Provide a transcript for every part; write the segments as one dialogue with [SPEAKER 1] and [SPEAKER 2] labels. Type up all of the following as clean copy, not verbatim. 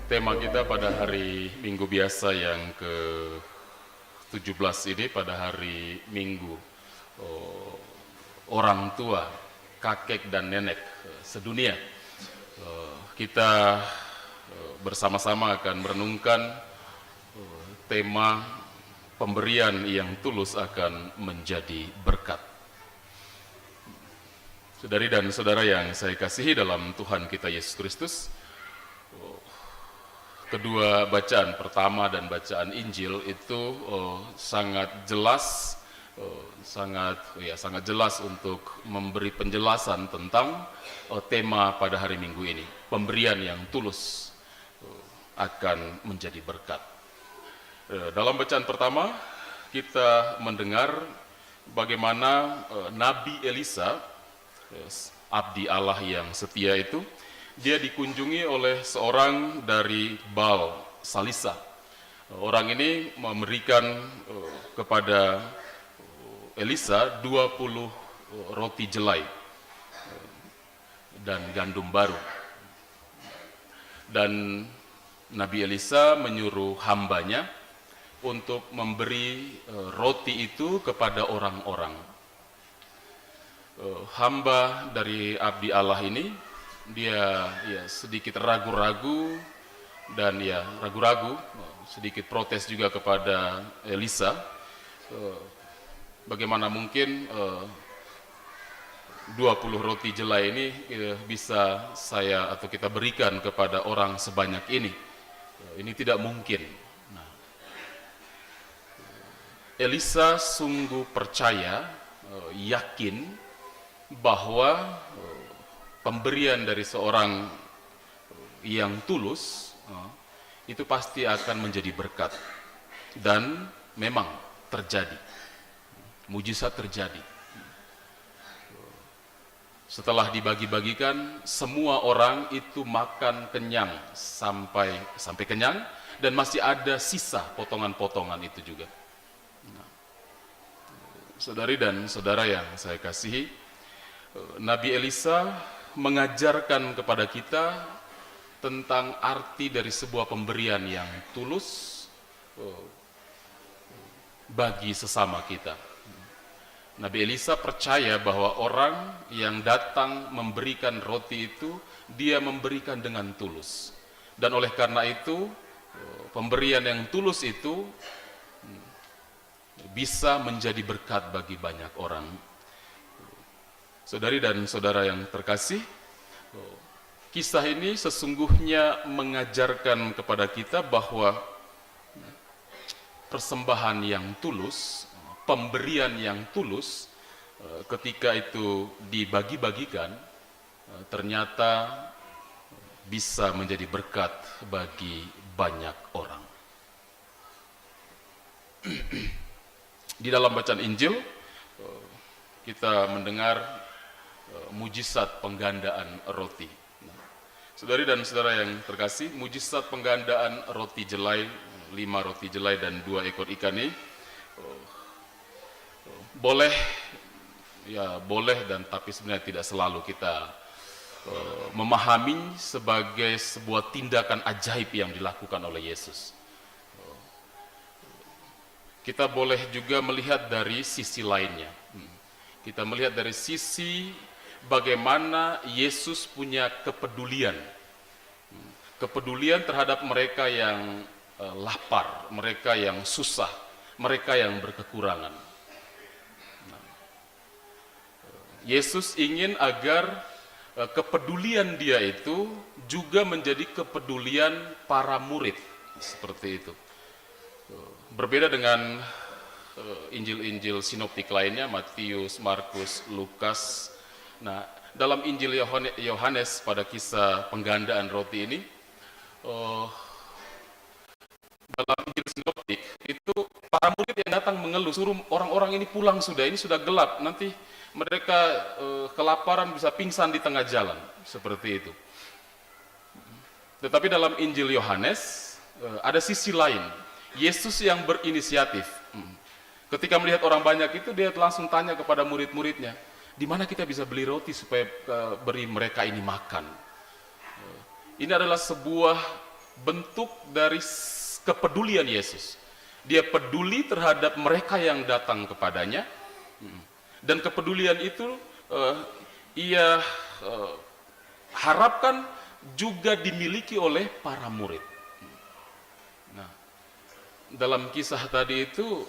[SPEAKER 1] Tema kita pada hari Minggu biasa yang ke-17 ini, pada hari Minggu orang tua, kakek dan nenek sedunia. Kita bersama-sama akan merenungkan tema pemberian yang tulus akan menjadi berkat. Saudari dan saudara yang saya kasihi dalam Tuhan kita Yesus Kristus, kedua bacaan pertama dan bacaan Injil itu sangat jelas, sangat jelas untuk memberi penjelasan tentang tema pada hari Minggu ini, pemberian yang tulus akan menjadi berkat. Dalam bacaan pertama kita mendengar bagaimana Nabi Elisa, abdi Allah yang setia itu, dia dikunjungi oleh seorang dari Baal Salisa. Orang ini memberikan kepada Elisa 20 roti jelai dan gandum baru. Dan Nabi Elisa menyuruh hambanya untuk memberi roti itu kepada orang-orang. Hamba dari abdi Allah ini, dia sedikit ragu-ragu dan ragu-ragu, sedikit protes juga kepada Elisa. Bagaimana mungkin 20 roti jelai ini bisa saya atau kita berikan kepada orang sebanyak ini? Ini tidak mungkin. Nah, Elisa sungguh percaya, yakin bahwa pemberian dari seorang yang tulus itu pasti akan menjadi berkat. Dan memang terjadi, mujizat terjadi. Setelah dibagi-bagikan, semua orang itu makan kenyang sampai kenyang, dan masih ada sisa potongan-potongan itu juga. Nah, saudari dan saudara yang saya kasihi, Nabi Elisa mengajarkan kepada kita tentang arti dari sebuah pemberian yang tulus bagi sesama kita. Nabi Elisa percaya bahwa orang yang datang memberikan roti itu, dia memberikan dengan tulus. Dan oleh karena itu, pemberian yang tulus itu bisa menjadi berkat bagi banyak orang. Saudari dan saudara yang terkasih, kisah ini sesungguhnya mengajarkan kepada kita bahwa persembahan yang tulus, pemberian yang tulus, ketika itu dibagi-bagikan, ternyata bisa menjadi berkat bagi banyak orang. Di dalam bacaan Injil, kita mendengar mujizat penggandaan roti. Saudari dan saudara yang terkasih, mujizat penggandaan roti jelai, 5 roti jelai dan 2 ekor ikan ini boleh dan tapi sebenarnya tidak selalu kita memahami sebagai sebuah tindakan ajaib yang dilakukan oleh Yesus. Kita boleh juga melihat dari sisi lainnya. Kita melihat dari sisi bagaimana Yesus punya kepedulian terhadap mereka yang lapar, mereka yang susah, mereka yang berkekurangan. Yesus ingin agar kepedulian dia itu juga menjadi kepedulian para murid, seperti itu. Berbeda dengan Injil-Injil sinoptik lainnya, Matius, Markus, Lukas. Nah, dalam Injil Yohanes pada kisah penggandaan roti ini, dalam Injil sinoptik itu para murid yang datang mengeluh, suruh orang-orang ini pulang sudah, ini sudah gelap, nanti mereka kelaparan bisa pingsan di tengah jalan, seperti itu. Tetapi dalam Injil Yohanes ada sisi lain, Yesus yang berinisiatif. Ketika melihat orang banyak itu, dia langsung tanya kepada murid-muridnya, di mana kita bisa beli roti supaya beri mereka ini makan. Ini adalah sebuah bentuk dari kepedulian Yesus. Dia peduli terhadap mereka yang datang kepadanya, dan kepedulian itu ia harapkan juga dimiliki oleh para murid. Nah, dalam kisah tadi itu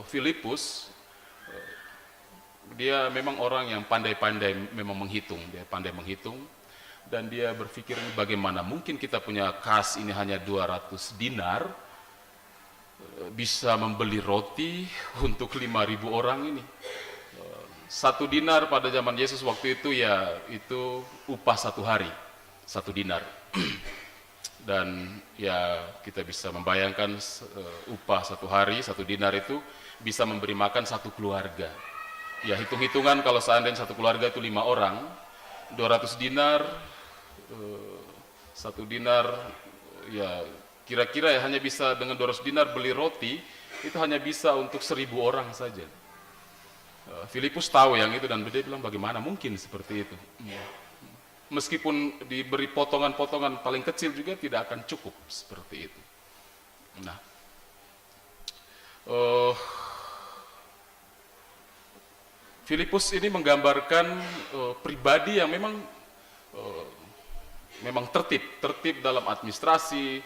[SPEAKER 1] Filipus, dia memang orang yang pandai-pandai memang menghitung, dia pandai menghitung, dan dia berpikir bagaimana mungkin kita punya kas ini hanya 200 dinar bisa membeli roti untuk 5.000 orang ini. 1 dinar pada zaman Yesus waktu itu ya itu upah 1 hari, 1 dinar. Dan ya kita bisa membayangkan upah 1 hari, 1 dinar itu bisa memberi makan 1 keluarga. Ya hitung-hitungan kalau seandainya 1 keluarga itu 5 orang, 200 dinar, 1 dinar, ya kira-kira ya hanya bisa dengan 200 dinar beli roti, itu hanya bisa untuk 1.000 orang saja. Filipus tahu yang itu dan dia bilang bagaimana mungkin seperti itu. Meskipun diberi potongan-potongan paling kecil juga tidak akan cukup seperti itu. Nah, Filipus ini menggambarkan pribadi yang memang tertib dalam administrasi.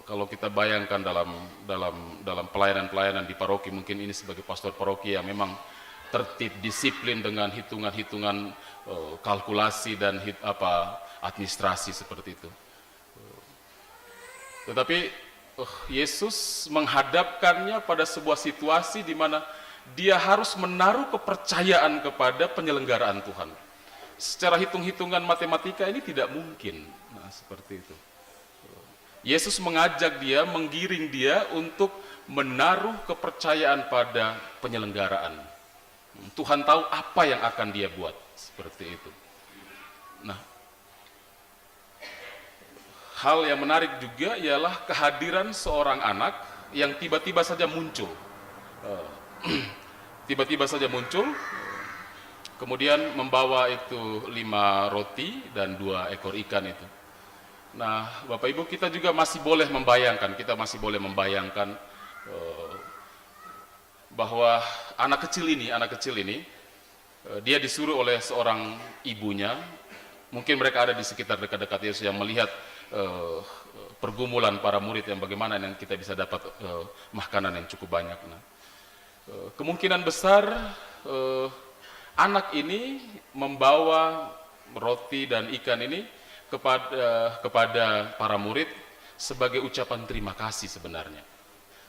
[SPEAKER 1] Kalau kita bayangkan dalam pelayanan di paroki, mungkin ini sebagai pastor paroki yang memang tertib, disiplin dengan hitungan-hitungan kalkulasi dan administrasi seperti itu. Tetapi Yesus menghadapkannya pada sebuah situasi di mana dia harus menaruh kepercayaan kepada penyelenggaraan Tuhan. Secara hitung-hitungan matematika ini tidak mungkin. Nah, seperti itu. Yesus mengajak dia, menggiring dia untuk menaruh kepercayaan pada penyelenggaraan. Tuhan tahu apa yang akan dia buat, seperti itu. Nah, hal yang menarik juga ialah kehadiran seorang anak yang tiba-tiba saja muncul. Tiba-tiba saja muncul, kemudian membawa itu 5 roti dan 2 ekor ikan itu. Nah, Bapak Ibu, kita juga masih boleh membayangkan, bahwa anak kecil ini, dia disuruh oleh seorang ibunya, mungkin mereka ada di sekitar dekat-dekat Yesus yang melihat pergumulan para murid yang bagaimana yang kita bisa dapat makanan yang cukup banyak. Nah, kemungkinan besar anak ini membawa roti dan ikan ini kepada para murid sebagai ucapan terima kasih sebenarnya.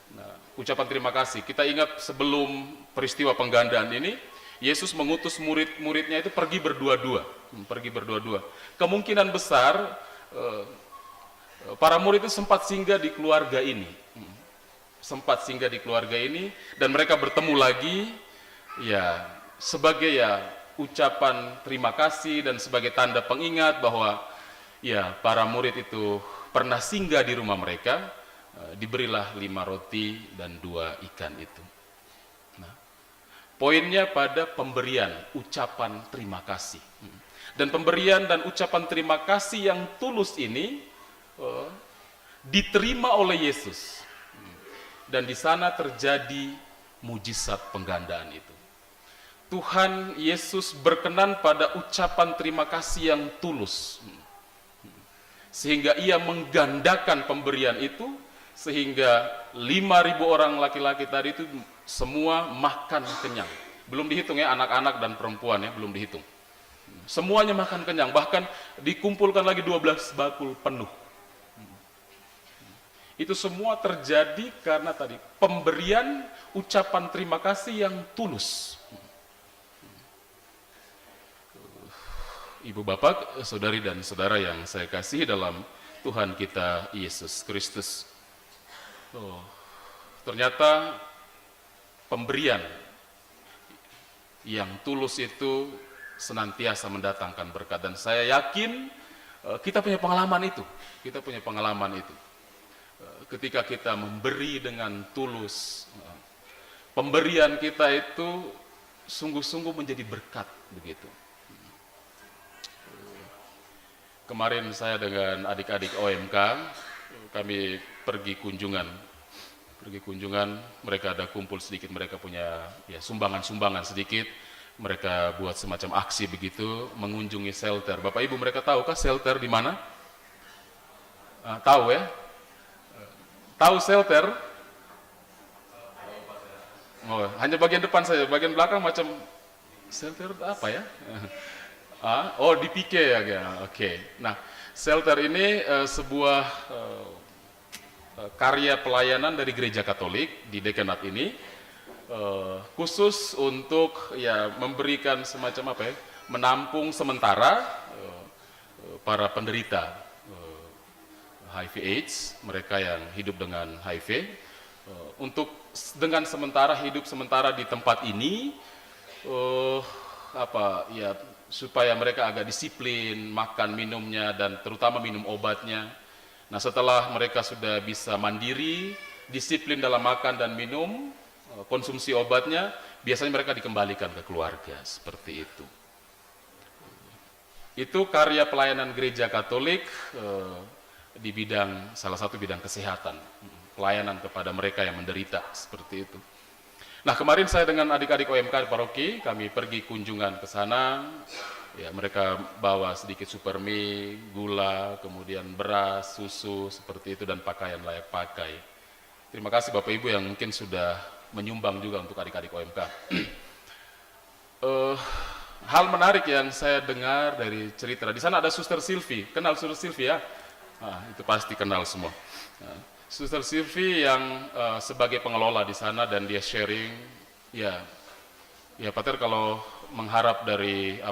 [SPEAKER 1] Nah, ucapan terima kasih. Kita ingat sebelum peristiwa penggandaan ini, Yesus mengutus murid-muridnya itu pergi berdua-dua. Kemungkinan besar para murid itu sempat singgah di keluarga ini. Dan mereka bertemu lagi ya sebagai ucapan terima kasih dan sebagai tanda pengingat bahwa ya para murid itu pernah singgah di rumah mereka. Diberilah 5 roti dan 2 ikan itu. Nah, poinnya pada pemberian, ucapan terima kasih. Dan pemberian dan ucapan terima kasih yang tulus ini diterima oleh Yesus. Dan di sana terjadi mujizat penggandaan itu. Tuhan Yesus berkenan pada ucapan terima kasih yang tulus. Sehingga ia menggandakan pemberian itu, sehingga 5.000 orang laki-laki tadi itu semua makan kenyang. Belum dihitung ya anak-anak dan perempuan ya, belum dihitung. Semuanya makan kenyang, bahkan dikumpulkan lagi 12 bakul penuh. Itu semua terjadi karena tadi pemberian ucapan terima kasih yang tulus. Ibu bapak, saudari dan saudara yang saya kasih dalam Tuhan kita Yesus Kristus. Ternyata pemberian yang tulus itu senantiasa mendatangkan berkat, dan saya yakin kita punya pengalaman itu. Ketika kita memberi dengan tulus, pemberian kita itu sungguh-sungguh menjadi berkat begitu. Kemarin saya dengan adik-adik OMK kami pergi kunjungan, mereka ada kumpul sedikit, mereka punya ya sumbangan-sumbangan sedikit, mereka buat semacam aksi begitu, mengunjungi shelter. Bapak Ibu, mereka tahukah shelter di mana? Tahu ya? Tahu shelter? Oh, hanya bagian depan saja, bagian belakang macam shelter apa ya? Oh, di Pike ya, Oke. Nah, shelter ini sebuah karya pelayanan dari Gereja Katolik di Dekanat ini, khusus untuk ya memberikan semacam apa ya, menampung sementara para penderita HIV/AIDS, mereka yang hidup dengan HIV, untuk dengan hidup sementara di tempat ini, supaya mereka agak disiplin makan minumnya dan terutama minum obatnya. Nah, setelah mereka sudah bisa mandiri, disiplin dalam makan dan minum, konsumsi obatnya, biasanya mereka dikembalikan ke keluarga, seperti itu. Itu karya pelayanan Gereja Katolik di salah satu bidang kesehatan, pelayanan kepada mereka yang menderita, seperti itu. Nah, kemarin saya dengan adik-adik OMK paroki, kami pergi kunjungan ke sana. Ya, mereka bawa sedikit supermi, gula, kemudian beras, susu, seperti itu, dan pakaian layak pakai. Terima kasih Bapak Ibu yang mungkin sudah menyumbang juga untuk adik-adik OMK. Hal menarik yang saya dengar dari cerita, di sana ada Suster Silvi. Kenal Suster Silvi ya? Itu pasti kenal semua. Suster Silvi yang sebagai pengelola di sana, dan dia sharing, ya Pater, kalau mengharap dari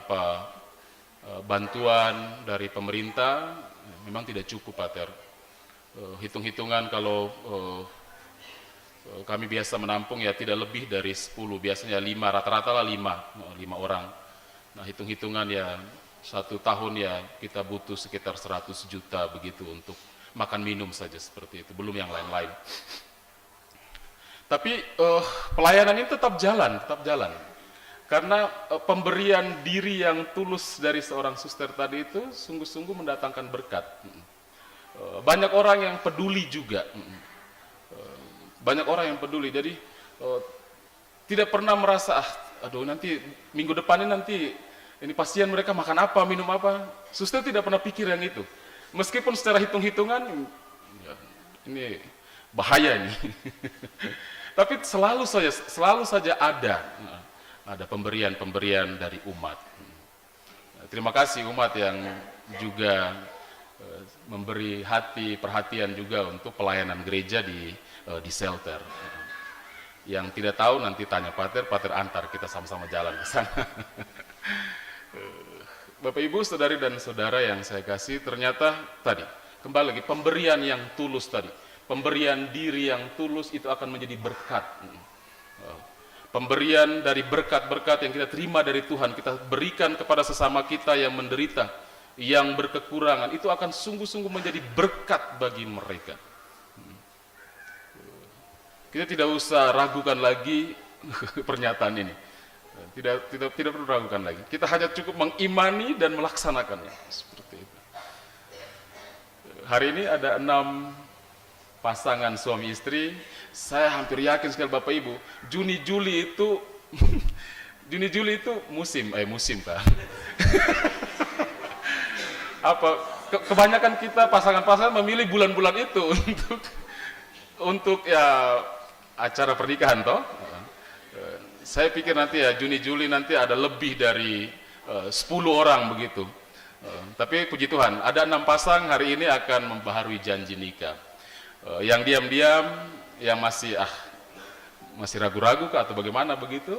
[SPEAKER 1] bantuan dari pemerintah memang tidak cukup, Pater. Hitung-hitungan kalau kami biasa menampung ya tidak lebih dari 10, biasanya 5, rata-rata lah 5 orang. Nah, hitung-hitungan ya 1 tahun ya kita butuh sekitar 100 juta begitu untuk makan minum saja, seperti itu, belum yang lain-lain. Tapi pelayanan ini tetap jalan. Karena pemberian diri yang tulus dari seorang suster tadi itu sungguh-sungguh mendatangkan berkat. Banyak orang yang peduli juga. Banyak orang yang peduli, jadi tidak pernah merasa, aduh nanti minggu depan ini pasien mereka makan apa, minum apa. Suster tidak pernah pikir yang itu. Meskipun secara hitung-hitungan, ini bahaya ini. Tapi selalu saja ada pemberian dari umat. Terima kasih umat yang juga memberi perhatian juga untuk pelayanan gereja di shelter. Yang tidak tahu nanti tanya Pater antar, kita sama-sama jalan ke sana. Bapak Ibu, saudari dan saudara yang saya kasih, ternyata tadi kembali lagi pemberian yang tulus tadi, pemberian diri yang tulus itu akan menjadi berkat. Pemberian dari berkat-berkat yang kita terima dari Tuhan, kita berikan kepada sesama kita yang menderita, yang berkekurangan, itu akan sungguh-sungguh menjadi berkat bagi mereka. Kita tidak usah ragukan lagi pernyataan ini. Tidak perlu ragukan lagi. Kita hanya cukup mengimani dan melaksanakannya. Seperti itu. Hari ini ada 6 pasangan suami istri. Saya hampir yakin sekali Bapak Ibu, Juni Juli itu musim Pak. Kebanyakan kita pasangan-pasangan memilih bulan-bulan itu untuk ya acara pernikahan toh. Saya pikir nanti ya Juni Juli nanti ada lebih dari 10 orang begitu. Tapi puji Tuhan, ada 6 pasang hari ini akan membaharui janji nikah. Yang diam-diam, yang masih ragu-ragu atau bagaimana begitu.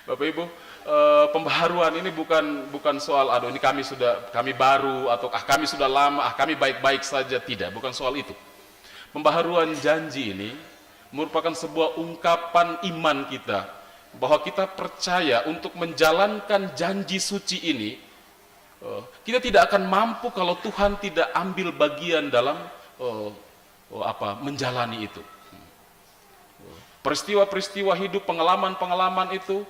[SPEAKER 1] Bapak Ibu, pembaharuan ini bukan soal aduh ini kami baru atau kami sudah lama, kami baik-baik saja, tidak, bukan soal itu. Pembaharuan janji ini merupakan sebuah ungkapan iman kita bahwa kita percaya untuk menjalankan janji suci ini, kita tidak akan mampu kalau Tuhan tidak ambil bagian dalam menjalani itu. Peristiwa-peristiwa hidup, pengalaman-pengalaman itu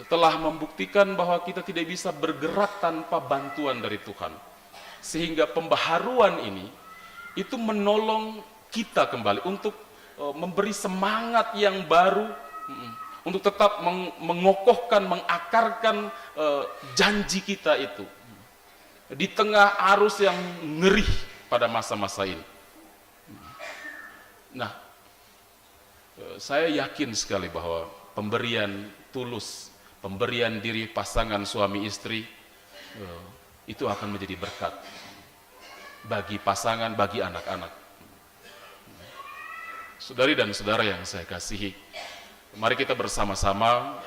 [SPEAKER 1] telah membuktikan bahwa kita tidak bisa bergerak tanpa bantuan dari Tuhan. Sehingga pembaharuan ini itu menolong kita kembali untuk memberi semangat yang baru, untuk tetap mengokohkan, mengakarkan janji kita itu di tengah arus yang ngeri pada masa-masa ini. Nah, saya yakin sekali bahwa pemberian tulus, pemberian diri pasangan suami istri itu akan menjadi berkat bagi pasangan, bagi anak-anak. Saudari dan saudara yang saya kasihi, mari kita bersama-sama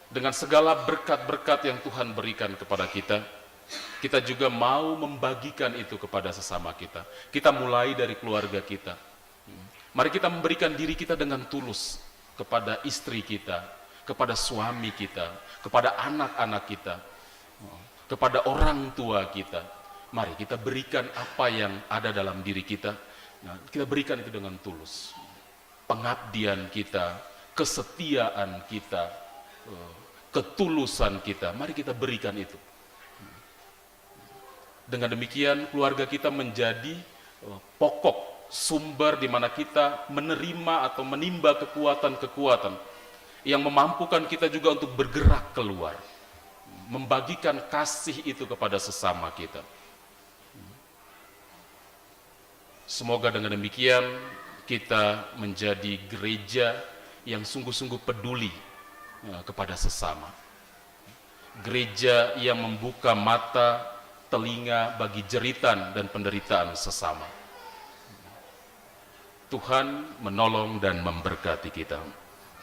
[SPEAKER 1] dengan segala berkat-berkat yang Tuhan berikan kepada kita, kita juga mau membagikan itu kepada sesama kita. Kita mulai dari keluarga kita. Mari kita memberikan diri kita dengan tulus kepada istri kita, kepada suami kita, kepada anak-anak kita, kepada orang tua kita. Mari kita berikan apa yang ada dalam diri kita. Nah, kita berikan itu dengan tulus. Pengabdian kita, kesetiaan kita, ketulusan kita, mari kita berikan itu. Dengan demikian keluarga kita menjadi pokok sumber di mana kita menerima atau menimba kekuatan-kekuatan yang memampukan kita juga untuk bergerak keluar, membagikan kasih itu kepada sesama kita. Semoga dengan demikian kita menjadi gereja yang sungguh-sungguh peduli kepada sesama. Gereja yang membuka mata, telinga bagi jeritan dan penderitaan sesama. Tuhan menolong dan memberkati kita.